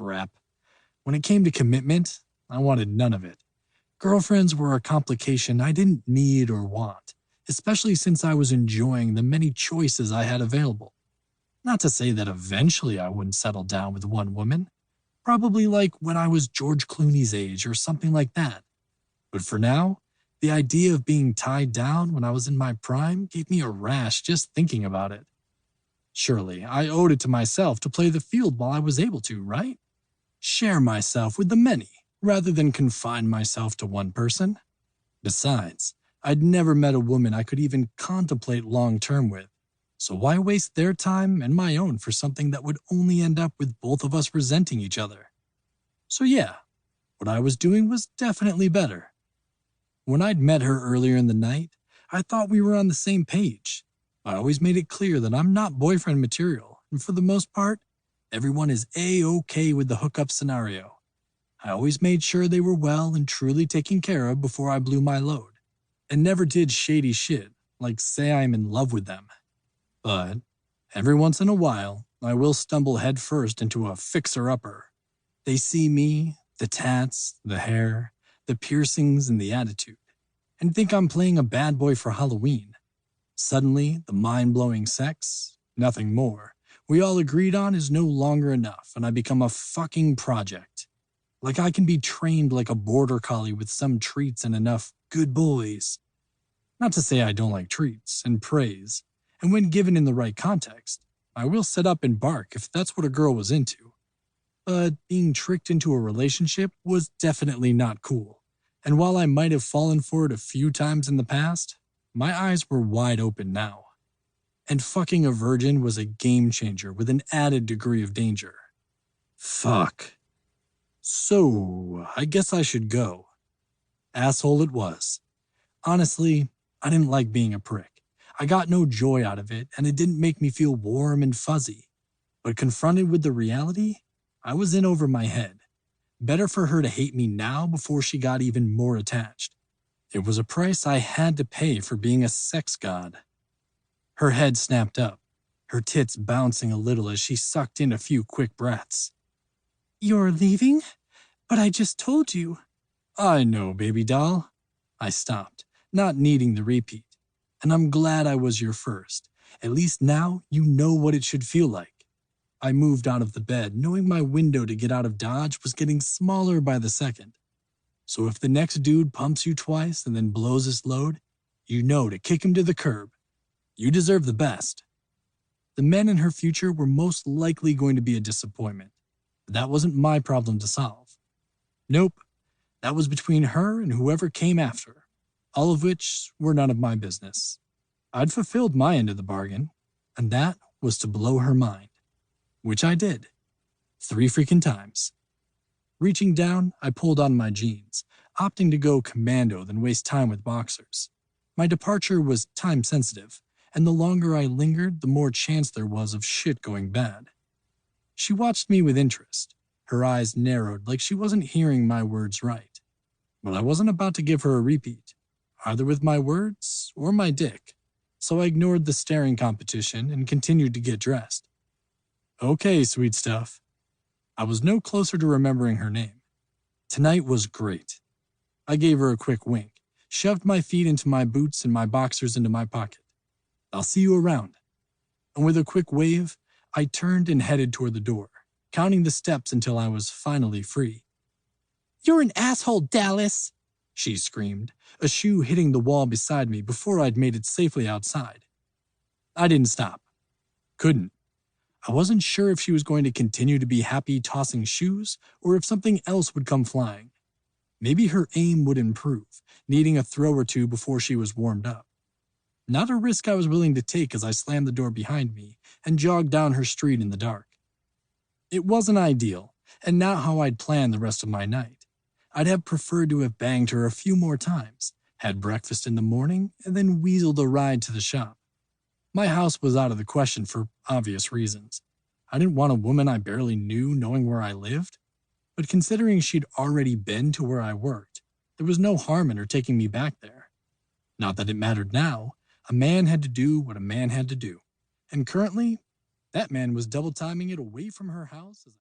crap. When it came to commitment, I wanted none of it. Girlfriends were a complication I didn't need or want, especially since I was enjoying the many choices I had available. Not to say that eventually I wouldn't settle down with one woman, probably like when I was George Clooney's age or something like that. But for now, the idea of being tied down when I was in my prime gave me a rash just thinking about it. Surely, I owed it to myself to play the field while I was able to, right? Share myself with the many, rather than confine myself to one person. Besides, I'd never met a woman I could even contemplate long-term with, so why waste their time and my own for something that would only end up with both of us resenting each other? So yeah, what I was doing was definitely better. When I'd met her earlier in the night, I thought we were on the same page. I always made it clear that I'm not boyfriend material, and for the most part, everyone is A-okay with the hookup scenario. I always made sure they were well and truly taken care of before I blew my load, and never did shady shit, like say I'm in love with them. But every once in a while, I will stumble headfirst into a fixer-upper. They see me, the tats, the hair, the piercings, and the attitude, and think I'm playing a bad boy for Halloween. Suddenly, the mind-blowing sex, nothing more, we all agreed on is no longer enough, and I become a fucking project. Like I can be trained like a border collie with some treats and enough good boys. Not to say I don't like treats and praise, and when given in the right context, I will sit up and bark if that's what a girl was into. But being tricked into a relationship was definitely not cool, and while I might have fallen for it a few times in the past, my eyes were wide open now. And fucking a virgin was a game changer with an added degree of danger. Fuck. So, I guess I should go. Asshole it was. Honestly, I didn't like being a prick. I got no joy out of it, and it didn't make me feel warm and fuzzy. But confronted with the reality, I was in over my head. Better for her to hate me now before she got even more attached. It was a price I had to pay for being a sex god. Her head snapped up, her tits bouncing a little as she sucked in a few quick breaths. "You're leaving? But I just told you." "I know, baby doll." I stopped, not needing the repeat. "And I'm glad I was your first. At least now you know what it should feel like." I moved out of the bed, knowing my window to get out of Dodge was getting smaller by the second. So if the next dude pumps you twice and then blows his load, you know to kick him to the curb. You deserve the best. The men in her future were most likely going to be a disappointment, but that wasn't my problem to solve. Nope, that was between her and whoever came after, all of which were none of my business. I'd fulfilled my end of the bargain, and that was to blow her mind. Which I did. 3 freaking times. Reaching down, I pulled on my jeans, opting to go commando than waste time with boxers. My departure was time-sensitive, and the longer I lingered, the more chance there was of shit going bad. She watched me with interest. Her eyes narrowed like she wasn't hearing my words right. But I wasn't about to give her a repeat, either with my words or my dick, so I ignored the staring competition and continued to get dressed. "Okay, sweet stuff." I was no closer to remembering her name. Tonight was great. I gave her a quick wink, shoved my feet into my boots and my boxers into my pocket. "I'll see you around." And with a quick wave, I turned and headed toward the door, counting the steps until I was finally free. "You're an asshole, Dallas!" she screamed, a shoe hitting the wall beside me before I'd made it safely outside. I didn't stop. Couldn't. I wasn't sure if she was going to continue to be happy tossing shoes or if something else would come flying. Maybe her aim would improve, needing a throw or two before she was warmed up. Not a risk I was willing to take as I slammed the door behind me and jogged down her street in the dark. It wasn't ideal, and not how I'd planned the rest of my night. I'd have preferred to have banged her a few more times, had breakfast in the morning, and then weaseled a ride to the shop. My house was out of the question for obvious reasons. I didn't want a woman I barely knew knowing where I lived, but considering she'd already been to where I worked, there was no harm in her taking me back there. Not that it mattered now. A man had to do what a man had to do, and currently, that man was double-timing it away from her house as